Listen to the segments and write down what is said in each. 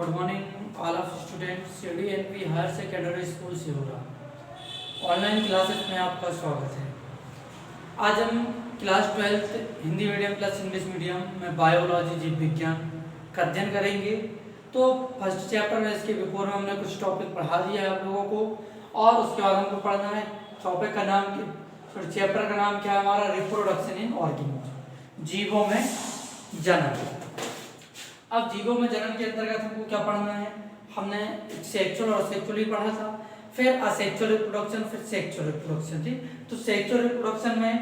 Good morning all of students. CDNP higher secondary school से हो रहा ऑनलाइन क्लासेस में आपका स्वागत है। आज हम class 12 Hindi medium plus English medium में बायोलॉजी जीव विज्ञान का अध्ययन करेंगे। तो फर्स्ट चैप्टर में इसके बिफोर में हमने कुछ टॉपिक पढ़ा दिया है आप लोगों को और उसके बाद हमको पढ़ना है टॉपिक का नाम चैप्टर का नाम क्या है हमारा, रिप्रोडक्शन इन ऑर्गेनिज्म, जीवों में जनन। अब जीवों में जनन के अंतर्गत हमको क्या पढ़ना है, हमने सेक्सुअल और सेक्सुअली पढ़ा था, फिर असेक्सुअल रिप्रोडक्शन, फिर सेक्सुअल रिप्रोडक्शन। ठीक, तो सेक्सुअल रिप्रोडक्शन में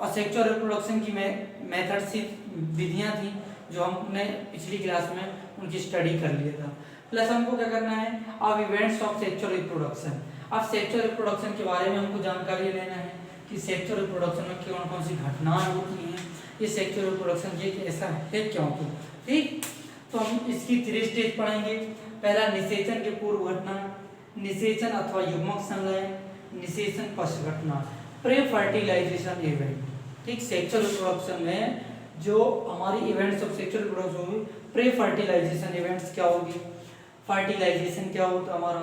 असेक्सुअल रिप्रोडक्शन की मेथड सी विधियां थी जो हमने पिछली क्लास में उनकी स्टडी कर लिया था। प्लस हमको क्या करना है, अब इवेंट्स ऑफ सेक्सुअल रिप्रोडक्शन। अब सेक्सुअल रिप्रोडक्शन के बारे में हमको जानकारी लेना है कि सेक्सुअल रिप्रोडक्शन में कौन कौन सी घटनाएं होती हैं, ये सेक्सुअल रिप्रोडक्शन ये ऐसा है क्यों क्यों। ठीक, तो हम इसकी 3 स्टेज पढ़ेंगे। पहला निषेचन के पूर्व घटना, निषेचन अथवा युग्मक संलयन, निषेचन पश्च घटना, प्री फर्टिलाइजेशन इवेंट। ठीक, सेक्सुअल रिप्रोडक्शन में जो हमारी इवेंट्स ऑफ सेक्सुअल रिप्रोडक्शन होगी, प्री फर्टिलाइजेशन इवेंट्स क्या होगी, फर्टिलाइजेशन क्या होता है हमारा,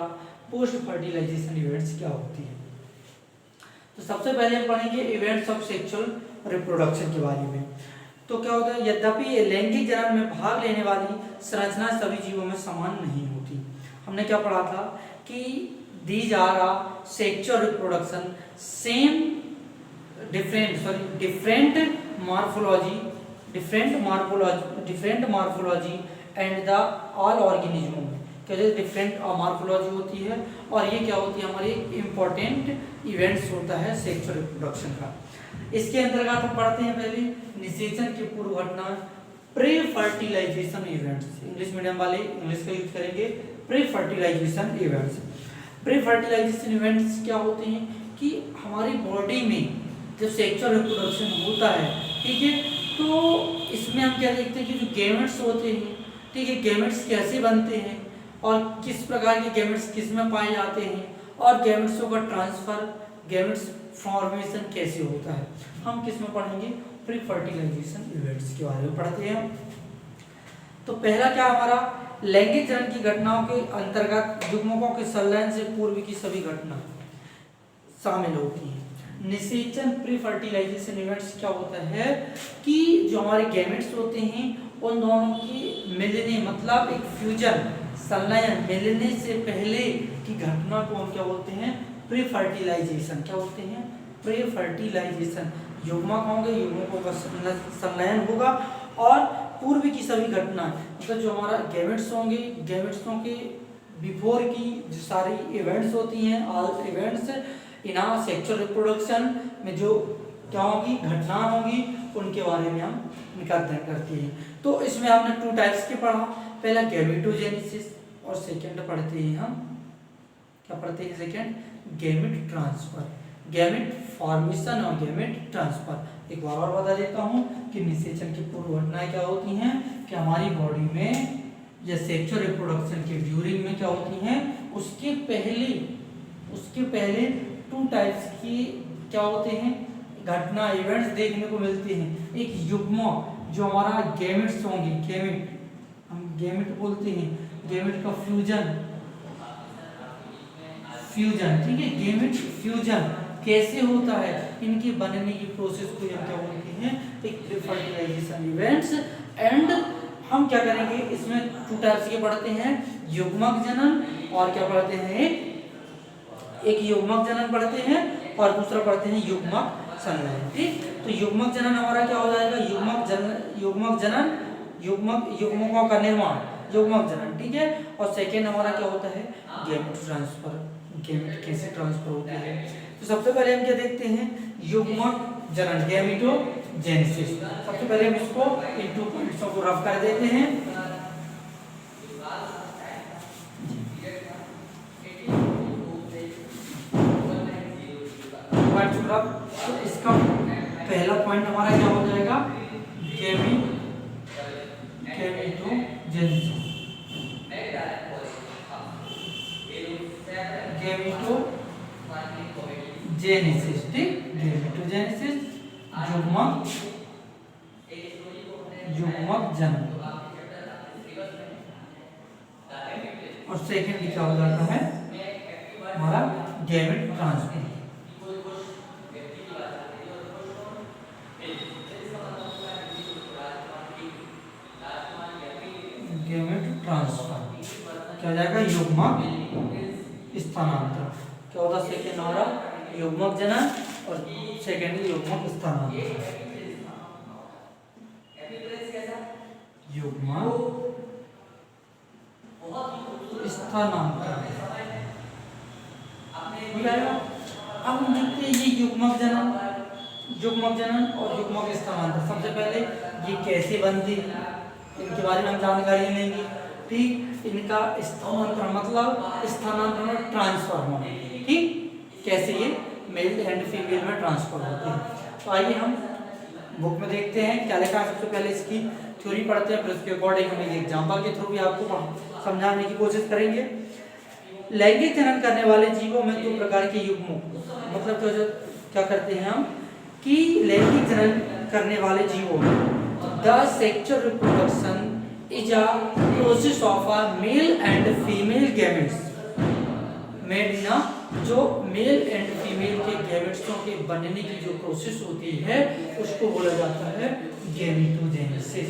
पोस्ट फर्टिलाइजेशन इवेंट्स क्या होती है। तो सबसे पहले हम पढ़ेंगे इवेंट्स ऑफ सेक्सुअल रिप्रोडक्शन के बारे में। तो क्या होता है, यद्यपि लैंगिक जनन में भाग लेने वाली संरचना सभी जीवों में समान नहीं होती। हमने क्या पढ़ा था कि these are asexual reproduction same different morphology and the all ऑर्गेनिज्मों में क्या डिफरेंट मॉर्फोलॉजी होती है और ये क्या होती है हमारी इंपॉर्टेंट इवेंट्स होता है सेक्सुअल रिप्रोडक्शन का। इसके अंतर्गत हम पढ़ते हैं पहले निषेचन की पूर्व घटना, pre fertilisation events. English medium वाले इंग्लिश का यूज करेंगे, pre fertilisation events. Pre fertilisation events क्या होते हैं कि हमारी बॉडी में जब सेक्सुअल रिप्रोडक्शन होता है, ठीक है, तो इसमें हम क्या देखते हैं कि जो गैमेट्स होते हैं, ठीक है, गैमेट्स कैसे बनते हैं और किस प्रकार के गैमेट्स किस में पाए जाते हैं और गैमेट्सों का ट्रांसफर, गैमेट्स फॉर्मेशन कैसे होता है, हम किस में पढ़ेंगे, प्री फर्टिलाइजेशन इवेंट्स के बारे में पढ़ते हैं। तो पहला क्या हमारा लैंगिक जनन की घटनाओं के अंतर्गत युग्मकों के संलयन से पूर्व की सभी घटना शामिल होती हैं। निषेचन प्री फर्टिलाइजेशन इवेंट्स क्या होता है कि जो हमारे गैमेट्स होते हैं उन दोनों की मिलने, मतलब एक फ्यूजन, संलयन, मिलने से पहले की घटना को हम क्या बोलते हैं, प्री फर्टिलाइजेशन। क्या बोलते हैं, प्री फर्टिलाइजेशन। युग्मक होंगे, युग्मकों का संलयन होगा और पूर्व की सभी घटना, मतलब जो हमारा गैमेट्स होंगे, गैमेट्सों के बिफोर की जो सारी इवेंट्स होती हैं, all events in sexual reproduction में जो क्या होगी, घटना होगी, उनके बारे में हम अध्ययन करते हैं। तो इसमें आपने 2 टाइप्स के पढ़ा, पहला गैमेटोजेनेसिस और सेकंड पढ़ते हैं हम क्या पढ़ते हैं, second gamete transfer, gamete formation और गैमेट ट्रांसफर। एक बार और बता देता हूँ कि निषेचन की पूर्व घटनाएं क्या होती हैं कि हमारी बॉडी में या सेक्सुअल रिप्रोडक्शन के ड्यूरिंग में क्या होती हैं, उसके पहले 2 टाइप्स की क्या होते हैं घटना, इवेंट्स देखने को मिलते हैं। एक युग्मक जो हमारा गैमेट्स होंगे, गैमेट हम गैमेट बोलते हैं, गैमेट का फ्यूजन, ठीक है, गैमेट फ्यूजन कैसे होता है, इनकी बनने की प्रोसेस को हम क्या बोलते हैं, एक प्री फर्टिलाइजेशन इवेंट्स। एंड हम क्या करेंगे, इसमें 2 टाइप्स के पढ़ते हैं, युग्मक जनन और क्या पढ़ते हैं, एक युग्मक जनन पढ़ते हैं और दूसरा पढ़ते हैं युग्मक संलयन। ठीक, तो युग्मक जनन हमारा क्या हो जाएगा, युग्मकों का निर्माण, युग्मक जनन, ठीक है। और सेकेंड हमारा क्या होता है, गैमेट ट्रांसफर, गैमेट कैसे ट्रांसफर होते हैं। तो सबसे पहले हम क्या देखते हैं, युग्मक जनन, गैमेटोजेनेसिस। सबसे पहले हम इसको इन 2 पॉइंट्सों को रफ कर देते हैं। तो इसका पहला पॉइंट हमारा क्या हो जाएगा, गैमेटोजेनेसिस, ठीक, गैमेटोजेनेसिस, युग्मक जनन। और सेकेंड क्या हो जाता है हमारा गैमेट ट्रांसफर। गैमेट ट्रांसफर क्या हो जाएगा युग्मक स्थानांतरण। क्या होता है सेकेंड हमारा युग्मक जनन और सेकेंड युग्मक स्थानांतरण। युग्मक स्थानांतरण हो जाएगा। अब हम देखते हैं ये युग्मक जनन और युग्मक स्थानांतरण। सबसे पहले ये कैसे बनते हैं इनके बारे में हम जानकारी लेंगे। ठीक, इनका स्थानांतरण मतलब स्थानांतरण और ट्रांसफर होना। ठीक, कैसे ये मेल एंड फीमेल में ट्रांसफर होते हैं। तो आइए हम बुक में देखते हैं क्या लिखा है। सबसे पहले इसकी थ्योरी पढ़ते हैं, फिर उसके अकॉर्डिंग हम एक एग्जाम्पल के थ्रू भी आपको समझाने की कोशिश करेंगे। लैंगिक जनन करने वाले जीवों में दो प्रकार के युग्मों मतलब तो क्या करते हैं हम कि लैंगिक जनन करने वाले जीवों में the sexual reproduction is a process of a male and female gametes made in a, जो मेल एंड फीमेल के गैमेट्सों के बनने की जो प्रोसेस होती है उसको बोला जाता है गैमेटोजेनेसिस।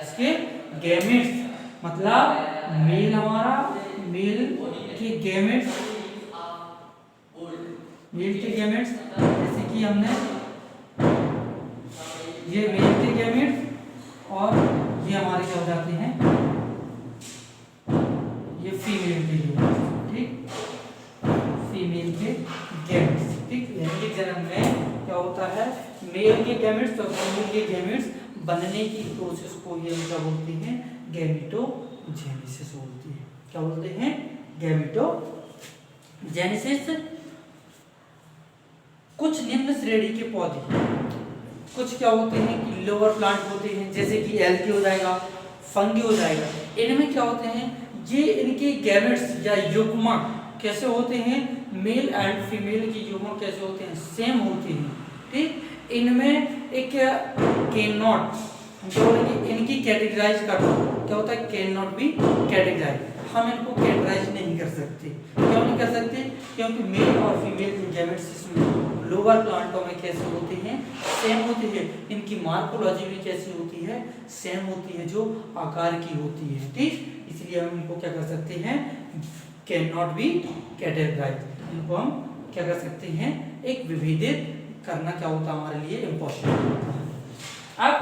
इसके गैमेट्स मतलब मेल हमारा मेल के गैमेट्स जैसे कि हमने ये मेल के गैमेट्स और ये हमारे क्या हो जाते हैं ये फीमेल के गैमेट्स। ठीक, फीमेल के गैमेट्स। ठीक, लैंगिक जनन में क्या होता है मेल के गैमेट्स और फीमेल के गैमेट्स बनने की प्रोसेस को ये क्या बोलते हैं गैमेटोजेनेसिस बोलते हैं। क्या बोलते हैं गैमेटोजेनेसिस। कुछ निम्न श्रेणी के पौधे कुछ क्या होते हैं कि लोअर प्लांट होते हैं जैसे कि एल्गी हो जाएगा, फंगी हो जाएगा। इनमें क्या होते हैं ये इनके गैमेट्स या युग्मक कैसे होते हैं मेल एंड फीमेल की युग्मक कैसे होते हैं सेम होते हैं। ठीक, इनमें एक कैन नॉट जो इनकी कैटेगराइज कर क्या होता है कैन नॉट बी कैटेगराइज। हम इनको कैटेगराइज नहीं कर सकते। क्यों नहीं कर सकते? क्योंकि मेल और फीमेल गैमेट्स लोअर प्लांटों में कैसे होते हैं सेम होते हैं। इनकी मार्फोलॉजी भी कैसी होती है सेम होती है जो आकार की होती है। ठीक, इसलिए हम इनको क्या कर सकते हैं कैन नॉट बी कैटेगराइज। इनको हम क्या कर सकते हैं एक विभेदित करना क्या होता है हमारे लिए इम्पॉसिबल होता है। अब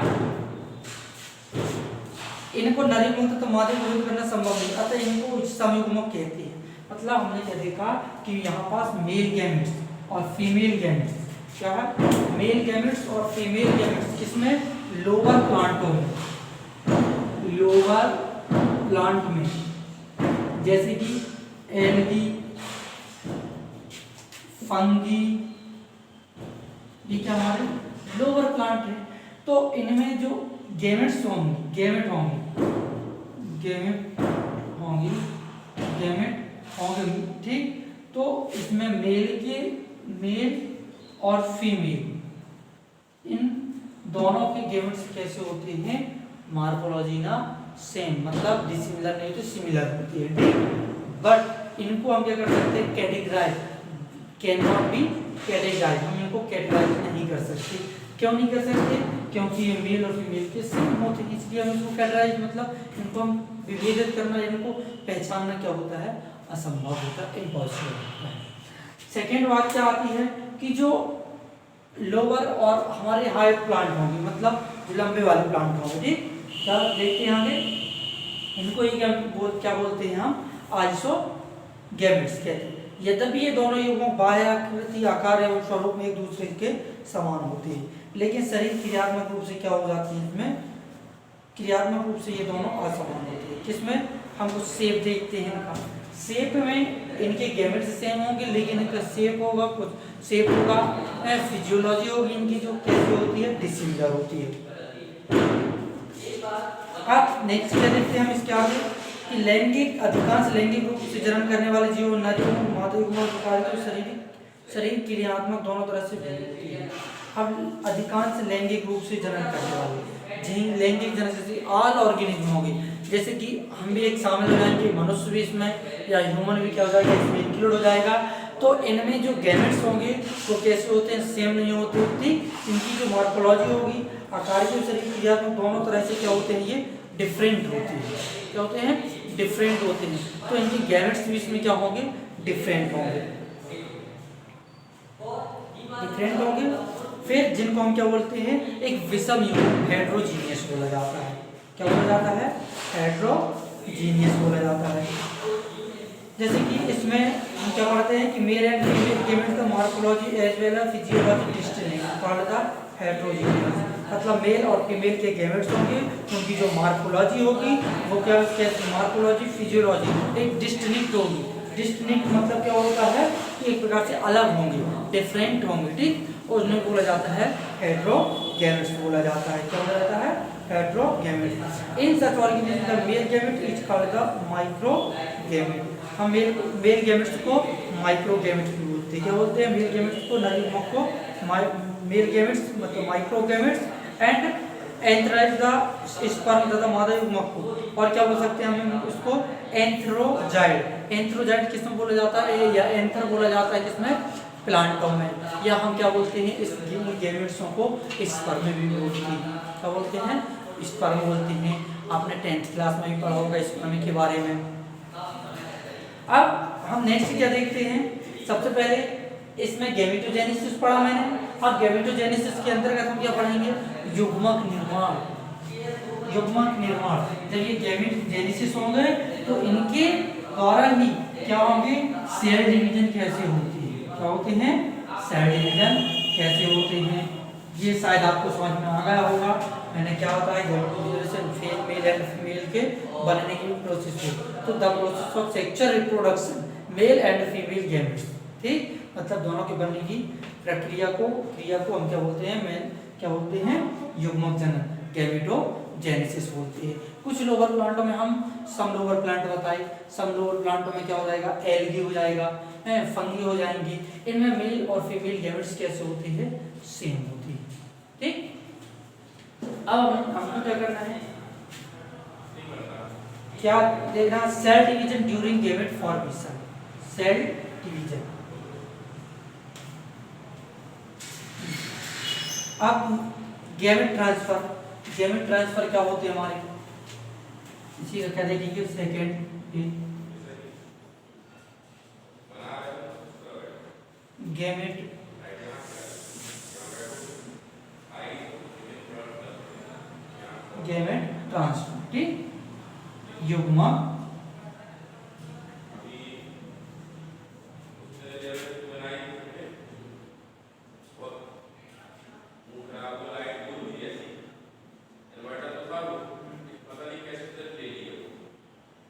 इनको नर युग्मक तथा मादा युग्मक करना संभव नहीं, अतः इनको समयुग्मक कहते हैं। मतलब हमने क्या देखा कि यहाँ पास मेल गैमेट्स और फीमेल गैमेट्स क्या है मेल गैमेट्स और फीमेल गैमेट्स किसमें लोअर प्लांटों में लोअर प्लांट में जैसे कि एल्गी, फंगी, ये क्या हमारे लोअर प्लांट है। तो इनमें जो गैमेट्स होंगी। ठीक, तो इसमें मेल और फीमेल इन दोनों के गैमेट्स कैसे होते हैं मार्फोलॉजी ना सेम मतलब डिसिमिलर नहीं तो सिमिलर होती है। ठीक, बट इनको हम क्या कर सकते हैं categorise can not be categorise. हम इनको कैटेगराइज नहीं कर सकते। क्यों नहीं कर सकते? क्योंकि ये मेल और फीमेल के सेम होते हैं, इसलिए हम इसको कैटेगराइज मतलब इनको हम विभेदित करना इनको पहचानना क्या होता है असंभव होता है इम्पॉसिबल होता है। सेकेंड बात क्या आती है कि जो लोअर और हमारे हाई प्लांट होंगे मतलब जो लंबे वाले प्लांट होंगे। ठीक, क्या देखते हैं आगे इनको ये क्या बोलते हैं हम आइसोगैमेट्स कहते हैं। यद्यपि ये दोनों युग्मक बाह्याकृति आकार एवं स्वरूप में एक दूसरे के समान होते हैं लेकिन शरीर क्रियात्मक रूप से क्या हो जाती है इसमें क्रियात्मक रूप से ये दोनों असमान होते हैं। किसमें हम कुछ शेप देखते हैं इनका शेप में इनके गैमेट्स सेम होंगे लेकिन इनका शेप होगा फिजियोलॉजी होगी इनकी जो कैसी होती है डिसिमिलर होती है। अब नेक्स्ट क्या देखते हैं हम इसके आगे कि अधिकांश लैंगिक रूप से जन्म करने वाले जीव नर युग्मक मादा युग्मक शरीर क्रियात्मक दोनों तरह से भिन्न होती है। अब अधिकांश लैंगिक रूप से जन्म करने वाले लैंगिक जनन जैसे ऑल ऑर्गेनिज्म होंगे जैसे कि हम भी एक शामिल हो जाएंगे, मनुष्य भी इसमें या ह्यूमन भी क्या हो जाएगा इसमें इंक्लूड हो जाएगा। तो इनमें जो गैमेट्स होंगे वो कैसे होते हैं, सेम नहीं होती होती, इनकी जो मॉर्फोलॉजी होगी, आकारीय शरीर क्रियात्मक दोनों तरह से क्या होते हैं, ये डिफरेंट होती है। क्या होते हैं, डिफरेंट होते हैं। तो इनकी गैमेट्स भी इसमें क्या होंगे, डिफरेंट होंगे, डिफरेंट होंगे। फिर जिनको हम क्या बोलते हैं, एक विषम युग्म हेट्रोजीनियस बोला जाता है। क्या बोला जाता है, हेट्रोजीनियस बोला जाता है। जैसे कि इसमें हम क्या पढ़ते हैं कि मेल एंड फीमेल गैमेट का morphology as well as physiology distinct called the heterogeneous. मतलब मेल और फीमेल के गैमेट्स होंगे, उनकी जो मॉर्फोलॉजी होगी वो क्या, मॉर्फोलॉजी फिजियोलॉजी एक डिस्टिंक्ट होगी। डिस्टिंक्ट मतलब क्या होता है कि एक प्रकार से अलग होंगे, डिफरेंट होंगे, ठीक। और उन्हें बोला जाता है हेट्रोगैमेट्स बोला जाता है। क्या बोला जाता है, heterogametes. In such organism the male gamete is called the microgamete. हम मेल गैमेट्स को माइक्रोगैमेट्स भी बोलते हैं। क्या बोलते हैं, मेल गैमेट्स को, नर युग्मक को मेल गैमेट्स मतलब माइक्रोगैमेट्स, एंड एंथराइज द स्पर्म तथा मादा युग्मक को, और क्या बोल सकते हैं हम उसको, एंथ्रोजाइड। एंथ्रोजाइड किसमें बोला जाता है, या एंथर बोला जाता है किसमें, प्लांटों में। या हम क्या बोलते हैं इस गैमेट्सों को स्पर्म भी बोलते हैं। क्या बोलते हैं, स्पर्म बोलते हैं। आपने 10th क्लास में भी पढ़ा होगा स्पर्म के बारे में। अब हम नेक्स्ट क्या देखते हैं, सबसे पहले इसमें गैमेटोजेनेसिस पढ़ा मैंने। अब गैमेटोजेनेसिस के अंतर्गत हम क्या पढ़ेंगे, युग्मक निर्माण। युग्मक निर्माण, जब ये गैमेटोजेनेसिस होंगे तो इनके द्वारा ही क्या होंगे, सेल डिवीजन कैसे होती है। क्या होते हैं, सेल डिवीजन कैसे होते हैं, ये शायद आपको समझ में आ गया होगा। मैंने क्या होता है गैमेटोजेनेसिस मेल एंड फीमेल के बनने की प्रोसेस है। तो the process of sexual reproduction male and female gametes, ठीक, मतलब दोनों के बनने की प्रक्रिया को, क्रिया को हम क्या बोलते हैं, क्या बोलते हैं, युग्मक जनन, गैमेटोजेनेसिस बोलते हैं। कुछ लोअर प्लांटों में हम सम लोअर प्लांट बताए, सम लोअर प्लांटों में क्या हो जाएगा, एल्गी हो जाएगा, फंगी हो जाएंगी। इनमें मेल और फीमेल गैमेट्स कैसे होती है, सेम होती है, ठीक। अब हमको क्या करना है, क्या देखना, cell division during gamete formation. Cell division, अब गैमेट ट्रांसफर, गैमेट ट्रांसफर क्या होते हैं हमारे, इसी का क्या देखेंगे, सेकेंड गैमेट गैमेट ट्रांसफर, ठीक, युग्मक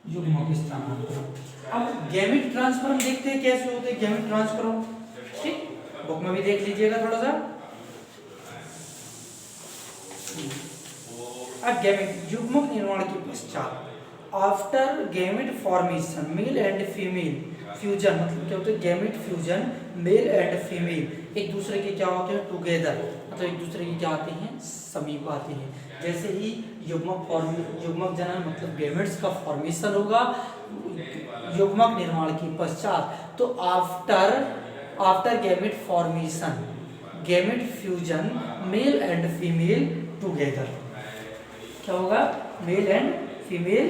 युग्मक स्थानांतरण। अब गैमेट ट्रांसफर हम देखते हैं कैसे होते हैं गैमेट ट्रांसफर, ठीक, बुक में भी देख लीजिएगा थोड़ा सा। अब गैमेट युग्मक निर्माण के पश्चात, after gamete formation mail and female fusion, मतलब क्या होता है, gamete fusion male and female एक दूसरे के क्या होते हैं, टुगेदर, मतलब एक दूसरे के क्या आते हैं, समीप आते हैं। जैसे ही युग्मक जनन मतलब गैमेट्स का फॉर्मेशन होगा युग्मक निर्माण के पश्चात, तो after gamete formation gamete fusion male and female together, क्या होगा, male and female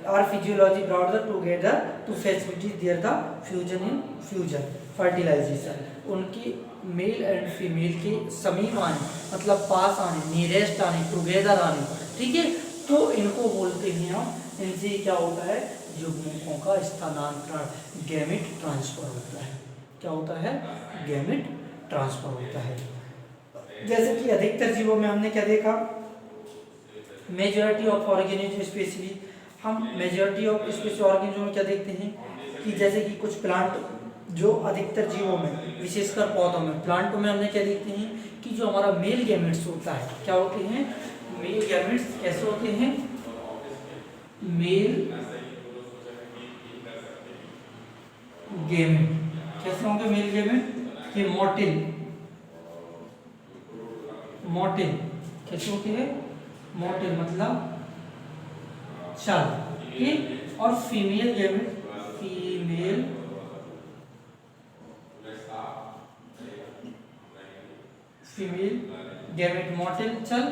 are physiology brought the together to facilitate their the fusion in fusion fertilisation. उनकी मेल एंड फीमेल के समीप आने मतलब पास आने, नियरेस्ट आने, टुगेदर आने, ठीक है। तो इनको बोलते हैं हम, इनसे क्या होता है, युग्मकों का स्थानांतरण, गैमेट ट्रांसफर होता है। क्या होता है, गैमेट ट्रांसफर होता है। जैसे कि अधिकतर जीवों में हमने क्या देखा, मेजॉरिटी ऑफ ऑर्गेनिज्म स्पेशली, हम मेजॉरिटी ऑफ स्पेशल ऑर्गेनिज्म में क्या देखते हैं कि जैसे कि कुछ प्लांट जो अधिकतर जीवों में विशेषकर पौधों में, प्लांटों में हमने क्या देखते हैं कि जो हमारा मेल गैमेट्स होता है, क्या होते हैं, मेल गैमेट्स कैसे होते हैं, मेल गैमेट कैसे होंगे, मेल गैमेट के मोटिल कैसे होते हैं, मोटिल मतलब चल, ठीक। और फीमेल गैमेट फीमेल गैमेट मोटिल चल,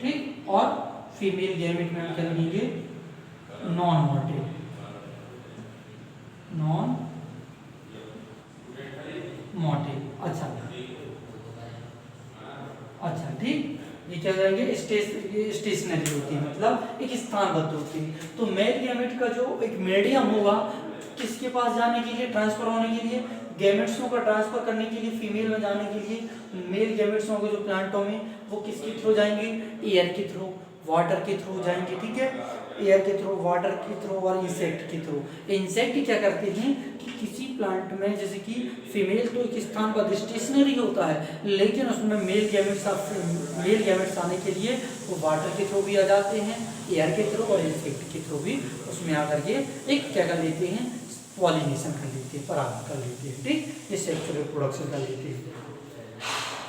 ठीक। और फीमेल गैमेट में हम क्या लिखेंगे, नॉन मोटिल, नॉन मोटिल। अच्छा अच्छा, ठीक। ये क्या जाएंगे, स्टेशनरी होती है, मतलब एक स्थानबद्ध होती है। तो मेल गैमेट का जो एक मीडियम होगा किसके पास जाने के लिए, ट्रांसफर होने के लिए, गैमेट्सों का ट्रांसफर करने के लिए, फीमेल में जाने के लिए, मेल गैमेट्सों के जो प्लांटों में वो किसके थ्रू जाएंगे, एयर के थ्रू, वाटर के थ्रू जाएंगे, ठीक है। एयर के थ्रू, वाटर के थ्रू और इंसेक्ट के थ्रू। इंसेक्ट क्या करते हैं कि किसी प्लांट में जैसे कि फीमेल तो एक स्थान पर स्टेशनरी होता है, लेकिन उसमें मेल गैमेट्स आने के लिए वो वाटर के थ्रू भी आ जाते हैं, एयर के थ्रू और इंसेक्ट के थ्रू भी उसमें आकर के एक क्या कर लेते हैं, पॉलिनेशन कर लेते हैं, परागण कर लेते हैं, ठीक। ये सेक्सुअल रिप्रोडक्शन कर लेते हैं।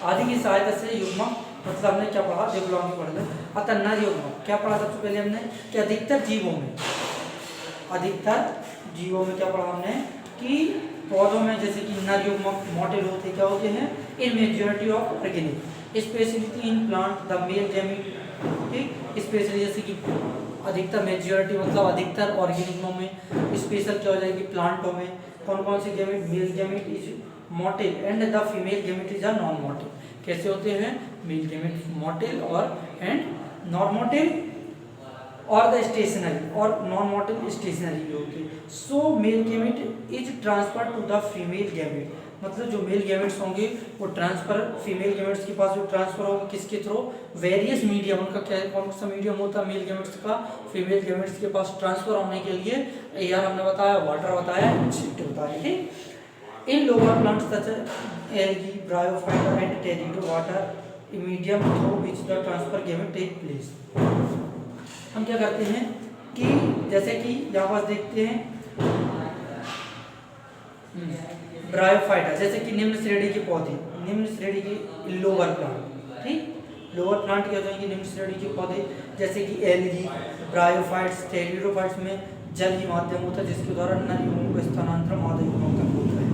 आदि की सहायता से युग्मक, मतलब हमने क्या पढ़ा, डेवलपमेंट पढ़ लिया। अतः नर युग्मक क्या पढ़ा सबसे पहले हमने, कि अधिकतर जीवों में क्या पढ़ा हमने, कि पौधों में जैसे कि नर युग्मक मोटिल होते क्या होते हैं, इन majority of organic, speciality in plant the male gamete, ठीक। स्पेशली जैसे कि अधिकतर, मेजॉरिटी मतलब अधिकतर ऑर्गेनिज्मों में, स्पेशल क्या हो जाएगी प्लांटों में, कौन कौन से gamete, male gamete is motile and the female gamete is a non motile. कैसे होते हैं, मेल गैमेट मोटिल और एंड नॉन मोटिल, और द स्टेशनरी, और नॉन मोटिल स्टेशनरी भी होती है। So male gamete is transfer to the female gamete, मतलब जो मेल गैमेट्स होंगे वो ट्रांसफर, फीमेल गैमेट्स के पास जो ट्रांसफर होगा किसके थ्रू, वेरियस मीडियम, उनका क्या कौन सा मीडियम होता है मेल गैमेट्स का, फीमेल गैमेट्स के पास ट्रांसफर होने के लिए एयर हमने बताया, वाटर बताया, इंसेक्ट बताया, ठीक। In lower plants such algae, bryophyta and pterido water medium through which the transfer gamete take place. हम क्या करते हैं कि जैसे कि यहाँ पास देखते हैं ब्रायोफाइटा, जैसे कि निम्न श्रेणी के पौधे, निम्न श्रेणी के लोअर प्लांट, ठीक। लोअर प्लांट क्या हो जाएंगे, निम्न श्रेणी के पौधे, जैसे कि एल्गी, ब्रायोफाइट्स, टेरिडोफाइट्स में जल ही माध्यम होता है जिसके द्वारा नर युग्मों का स्थानांतरण मादा युग्मों तक होता है।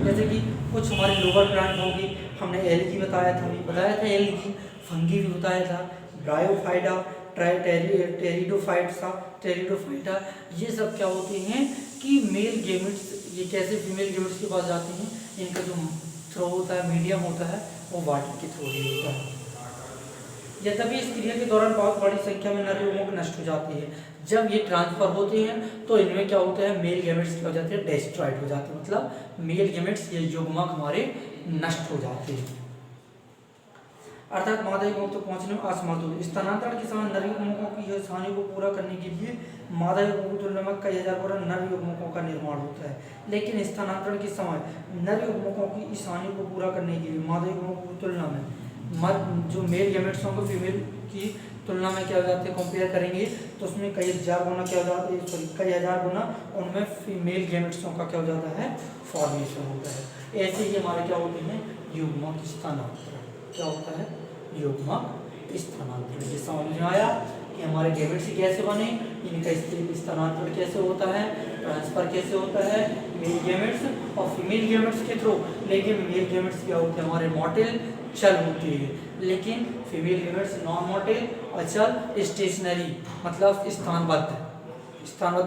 जैसे कि कुछ हमारे लोअर प्लांट होंगे, हमने एल्गी बताया था, एल्गी, फंगी भी बताया था, ब्रायोफाइटा, टेरिडोफाइट्स, टेरिडोफाइटा, ये सब क्या होते हैं कि मेल गैमेट्स, ये कैसे फीमेल गैमेट्स के पास जाते हैं, इनका जो थ्रो होता है, मीडियम होता है, वो वाटर के थ्रू ही होता है। यद्यपि इस क्रिया के दौरान बहुत बड़ी संख्या में नर युग्मक नष्ट हो जाती है। जब ये ट्रांसफर होते हैं तो इनमें क्या होता है, मेल गैमेट्स क्या हो जाते हैं, डिस्ट्रॉयड हो जाते हैं, मतलब मेल गैमेट्स, ये युग्मक हमारे नष्ट हो जाते हैं, अर्थात मादा युग्मक तो पहुंचने में असमर्थ होते। स्थानांतरण के समय नर युग्मकों की हानि को पूरा करने के लिए मादा युग्मकों की तुलना में कई हजार गुना नर युग्मकों का निर्माण होता है, लेकिन स्थानांतरण के समय नर युग्मकों की इस हानि को पूरा करने के लिए मादा युग्मकों की तुलना में जो मेल गैमेट्स होंगे फीमेल की तुलना में क्या हो जाते हैं, कंपेयर करेंगे तो उसमें कई हजार गुना क्या हो जाता है, सॉरी कई हजार गुना उनमें फीमेल गैमेट्सों का क्या हो जाता है, फॉर्मेशन होता है। ऐसे ही हमारे क्या होते हैं, युग्मक स्थानांतरण, क्या होता है, युग्मक स्थानांतरण। ये समझ में आया कि हमारे गैमेट्स कैसे बने, इनका स्थानांतरण कैसे होता है, ट्रांसफर कैसे होता है, मेल गैमेट्स और फीमेल गैमेट्स के थ्रू। लेकिन मेल गैमेट्स क्या होते हैं, हमारे मोटिल चल होती है, लेकिन फीमेल गैमेट्स नॉन मोटिल और चल स्टेशनरी, मतलब स्थानबद्ध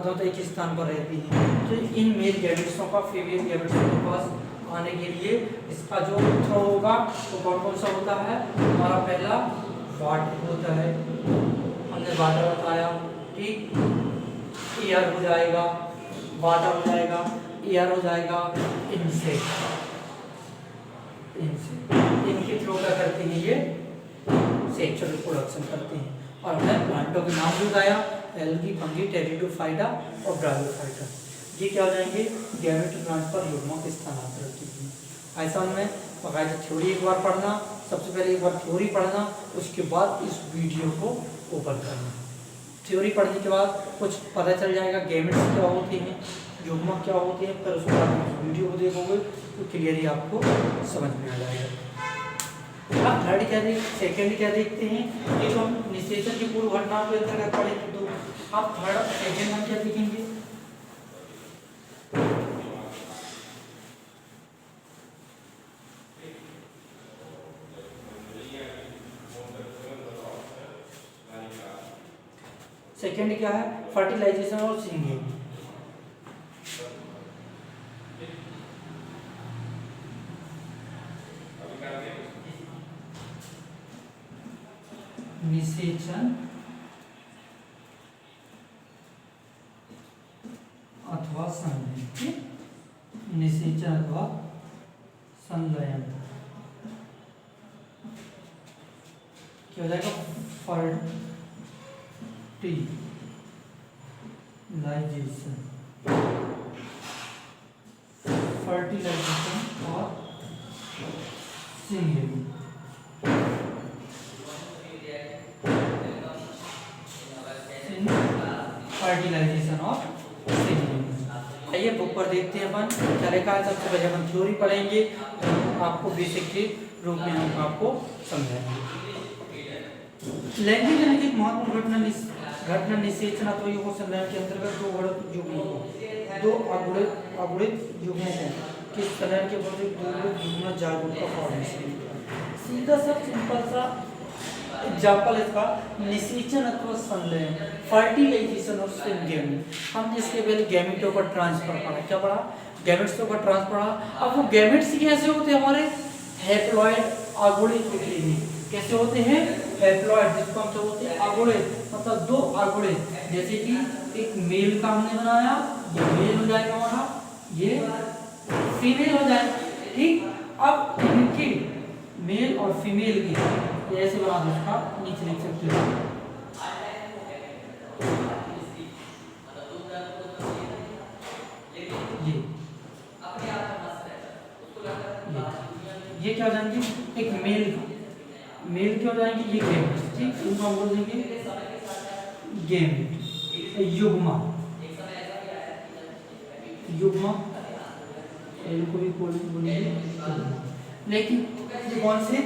होता है, एक स्थान पर रहती है। तो इन मेल गैमेट्सों का फीमेल गैमेट्सों के पास आने के लिए इसका जो थ्रो होगा वो कौन सा होता है, हमारा पहला वाटर होता है, हमने वाटर बताया, ठीक। एयर हो जाएगा, वाटर हो जाएगा, एयर हो जाएगा, इंसेक्ट, इनके थ्रू क्या करते हैं, ये सेक्सुअल रिप्रोडक्शन करते हैं। और हमने प्लांटों के नाम भी बताया, एल्गी, फंगी, टेरिडोफाइटा और ब्रायोफाइटा। ये क्या हो जाएंगे, गैमेट ट्रांसफर युग्मक स्थानांतरण की। ऐसा हमें बाकायदा थ्योरी एक बार पढ़ना, सबसे पहले एक बार थ्योरी पढ़ना, उसके बाद इस वीडियो को ओपन करना। थ्योरी पढ़ने के बाद कुछ पता चल जाएगा, गैमेट्स क्या होते हैं, युग्मक क्या होते हैं, फिर उसके बाद इस वीडियो को देखोगे तो क्लियरली आपको समझ में आ जाएगा। अब थर्ड क्या देखते, सेकेंड क्या देखते हैं, ये तो हम निषेचन की पूर्व घटना के अंतर्गत पढ़े थे, आप थर्ड सेकेंड वन क्या लिखेंगे? सेकेंड क्या है? फर्टिलाइजेशन और सिंगिंग। निषेचन अथवा संलयन, निषेचन अथवा संलयन क्या हो जाएगा? फर्टिलाइजेशन, फर्टिलाइजेशन और सिंगिंग। फर्टिलाइजेशन और सिंगिंग। आइए बुक पर देखते हैं अपन क्या लिखा है। सबसे पहले अपन थ्योरी पढ़ेंगे, आपको बेसिक के रूप में हम आपको समझाएंगे। लैंगिक यानी कि महत्वपूर्ण घटना निषेचन अथवा युग्म संलयन के अंतर्गत दो अगुणित युग्मों को किस संलयन के बदले दो युग्म जागरूक का फॉर्मेशन। सीधा सा सिंपल सा एग्जाम्पल इसका निषेचन अथवा संलयन, फर्टिलाइजेशन और सिंगिंग। हमने इसके पहले गैमेटों का ट्रांसफर पढ़ा। क्या पढ़ा? गैमेट्स का ट्रांसफर पढ़ा। अब वो गैमेट्स कैसे होते हैं? हमारे हैप्लॉइड अगुणित होते। कैसे होते हैं? हैप्लॉइड, जिसको हम सब होते हैं अगुणित, मतलब दो अगुणित। जैसे कि एक मेल का हमने बनाया, ये मेल हो जाएगा हमारा, ये फीमेल हो जाएगा। ठीक, अब इनके मेल और फीमेल की ऐसे बना दो, उसका नीचे लिख सकते हो ये क्या हो जाएंगे? एक मेल क्या हो जाएंगे? ये गैमेट्स। ठीक, इनको हम बोल देंगे गैमेट, युग्मा, इनको भी बोलेंगे। लेकिन ये कौन से?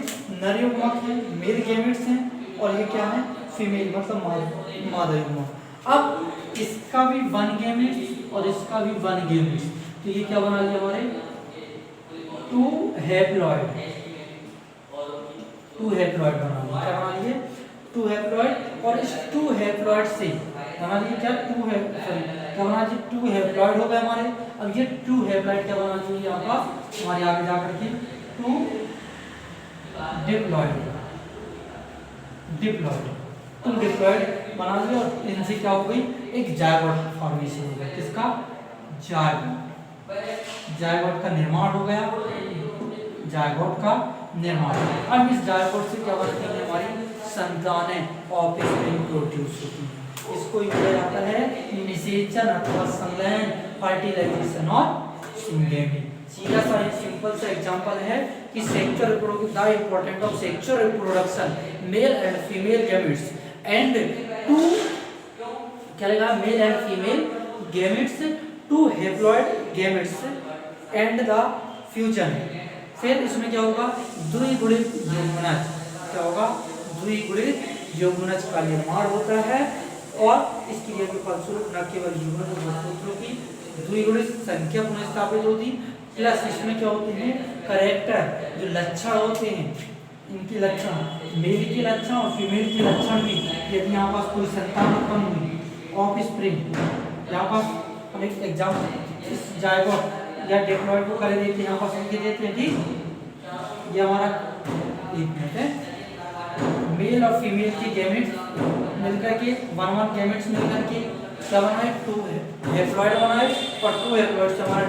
नर युग्मक है, मेल गैमेट्स हैं, और ये क्या है? फीमेल, मतलब मादा युग्मक। अब इसका भी वन गैमेट्स और इसका भी वन गैमेट्स, तो ये क्या बना लिया हमारे? टू हैप्लॉइड बना लिया। क्या बना लिए? Two haploid. और इस टू हैप्लॉइड से बना लिए क्या? क्या बना लिए? टू हैप्लॉइड हो गए हमारे। अब ये टू हैप्लॉइड क्या बना लिए यहाँ पर हमारे आगे जाकर के? टू डिप्लॉइड बना लिया, और इनसे क्या हो गई? एक जायगोट फॉर्मेशन हो गया। किसका? जायगोट का निर्माण हो गया। जायगोट का निर्माण। अब इस जायगोट से क्या बनती है? हमारी संतानें ऑफस्प्रिंग प्रोड्यूस होती हैं। इसको बोला जाता है निषेचन अथवा संलयन, फर्टिलाइजेशन और सिंगिंग। सीधा सा सिंपल सा एग्जांपल है कि sexual reproduction, the important of sexual reproduction, male and female gametes and two क्या लगा? Male and female gametes, two haploid gametes and the fusion. फिर इसमें क्या होगा? द्विगुणित युग्मनज। क्या होगा? द्विगुणित युग्मनज का निर्माण होता है, और इस क्रिया के फलस्वरूप न केवल युग्मनज सूत्रों की द्विगुणित संख्या पुनर्स्थापित होती, प्लस इसमें क्या होते हैं? कैरेक्टर, जो लक्षण होते हैं, इनके लक्षण, मेल के लक्षण और फीमेल के लक्षण भी, यदि यहाँ पास कोई संतान उत्पन्न हुई, ऑफस्प्रिंग, यहाँ पास हम एक एग्जाम्पल इस जायगोट या डिप्लॉइड को कर देते हैं, यहाँ पास लिख देते हैं। ठीक, ये हमारा एक मिनट है, मेल और फीमेल के गैमेट्स मिलकर के वन गैमेट्स मिलकर के क्या बनाए? टू हैप्लॉइड बनाए, और टू हैप्लॉइड से हमारा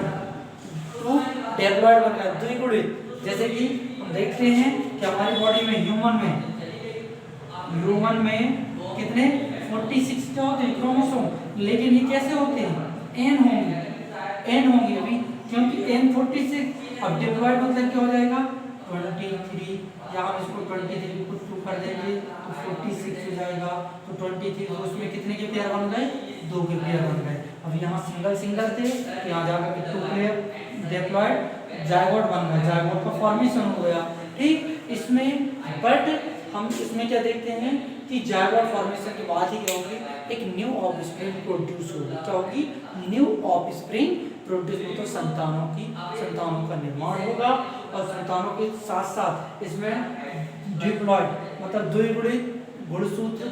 टू डिप्लॉइड बन गया, द्विगुणित। जैसे कि हम देखते हैं कि हमारी बॉडी में ह्यूमन में कितने? 46 क्या होते हैं? क्रोमोसोम। लेकिन ये कैसे होते हैं? n होंगे अभी, क्योंकि n 46। अब डिप्लॉइड मतलब क्या हो जाएगा? 23, या हम इसको 23 को 2 कर देंगे तो 46 हो जाएगा। तो 23, तो उसमें कितने के पेयर बन गए? 2 के पेयर बन गए। अब यहाँ सिंगल थे, यहाँ जाकर के 2 पेयर डिप्लॉइड जायगोट बन गया, जायगोट का फॉर्मेशन हो गया। ठीक, इसमें बट हम इसमें क्या देखते हैं कि जायगोट फॉर्मेशन के बाद ही क्या होगी, एक न्यू ऑफस्प्रिंग प्रोड्यूस होगी। क्या होगी? न्यू ऑफस्प्रिंग प्रोड्यूस, मतलब संतानों का निर्माण होगा। और संतानों के साथ साथ इसमें डिप्लॉयड मतलब द्विगुणित गुणसूत्र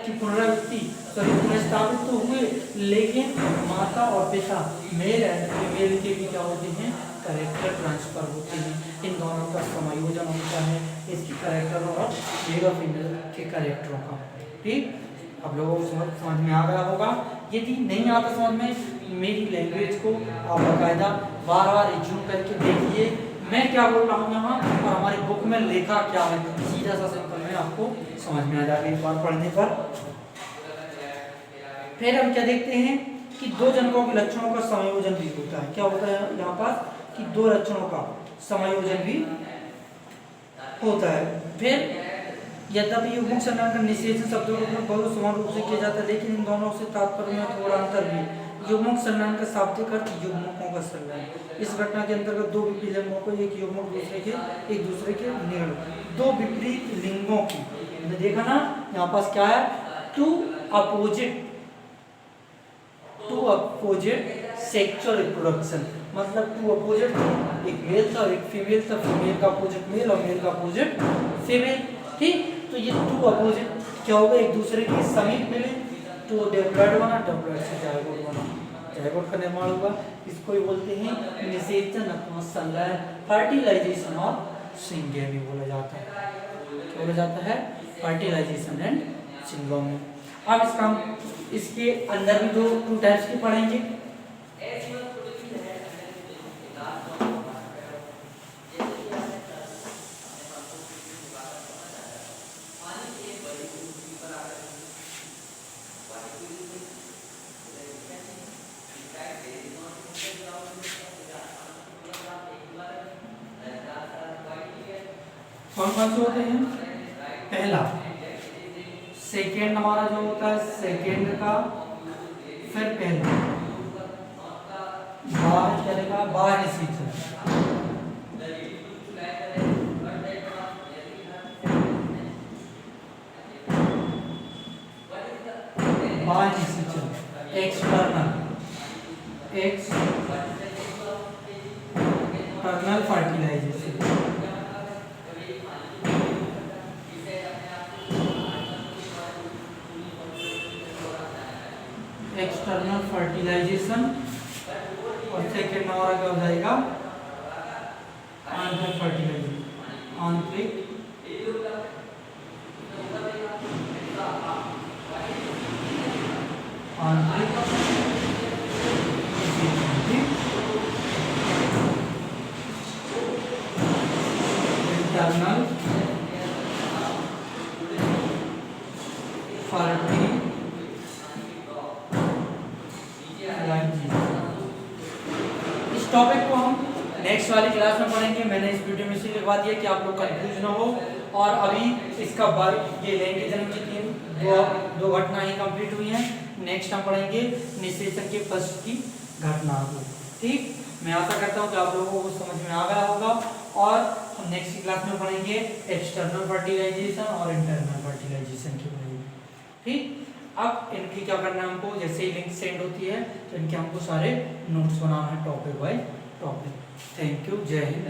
की पुनरावृत्ति शरीर में स्थापित तो हुए, लेकिन माता और पिता मेल एंड फीमेल के भी क्या होते हैं, कैरेक्टर ट्रांसफर होते हैं। इन दोनों का समायोजन होता है, इसकी कैरेक्टर और मेल और फीमेल के कैरेक्टरों का। ठीक, आप लोगों को समझ में आ गया होगा। यदि नहीं आता समझ में, मेरी लैंग्वेज को आप बाकायदा बार बार रिज्यूम करके देखिए मैं क्या बोल रहा हूँ यहाँ और हमारी बुक में लिखा क्या है, सीधा सा सिंपल में आपको समझ में आ जाएगा एक बार पढ़ने पर। फिर हम क्या देखते हैं कि दो जनकों के लक्षणों का समायोजन भी होता है। क्या होता है यहाँ पर कि दो लक्षणों का समायोजन भी होता है। फिर यद्यपि युग्मक संज्ञान का निषेचन शब्दों के उपयोग बहुत समान रूप से किया जाता है, लेकिन इन दोनों से तात्पर्य में थोड़ा अंतर भी। युग्मक संज्ञान का शाब्दिक अर्थ युग्मकों का संज्ञान। इस घटना के अंतर्गत दो विपरीत लिंगों को एक युग्मक एक दूसरे के निकट, दो विपरीत लिंगों की, देखा ना यहाँ पास क्या है, टू अपोजिट सेक्सुअल रिप्रोडक्शन, मतलब टू अपोजिट, एक मेल था और एक फीमेल था, फीमेल का अपोजिट मेल और मेल का अपोजिट फीमेल। ठीक, तो ये टू अपोजिट क्या होगा, एक दूसरे के समीप मिले, तो डेप्लॉइड बना, डेप्लॉइड से जायगोट बना, जायगोट का निर्माण होगा। इसको ही बोलते हैं निषेचनात्मक संलयन, फर्टिलाइजेशन और सिंगेमी बोला जाता है। क्या बोला जाता है? Fertilisation and syngamy. अब इसके अंदर भी टू टाइप्स के पढ़ेंगे। कौन कौन से होते हैं? पहला सेकेंड हमारा जो होता है सेकेंड का, फिर पहला बाहर चलेगा, बाहर निषेचन, बाहर निषेचन, एक्सटर्नल फर्टिलाइजेशन, एक्सटर्नल फर्टिलाइजेशन, और सेकेंड हमारा क्या हो जाएगा, आंतरिक फर्टिलाइजेशन, आंतरिक इंटरनल इस टॉपिक को हम नेक्स्ट वाली क्लास में पढ़ेंगे। मैंने इस वीडियो में इसलिए लिखवा दिया कि आप लोग कंफ्यूज ना हो। और अभी इसका ये लैंगिक जन्म की दो घटना ही कंप्लीट हुई हैं। नेक्स्ट हम पढ़ेंगे निषेचन के पश्चात की घटना को। ठीक, मैं आशा करता हूँ कि आप लोगों को समझ में आ गया होगा। और हम नेक्स्ट क्लास में पढ़ेंगे एक्सटर्नल फर्टिलाइजेशन और इंटरनल फर्टिलाइजेशन के बारे में। ठीक, अब इनकी क्या करना है हमको, जैसे ही लिंक सेंड होती है तो इनके हमको सारे नोट्स बनाना है topic by topic. Thank you, जय हिंद।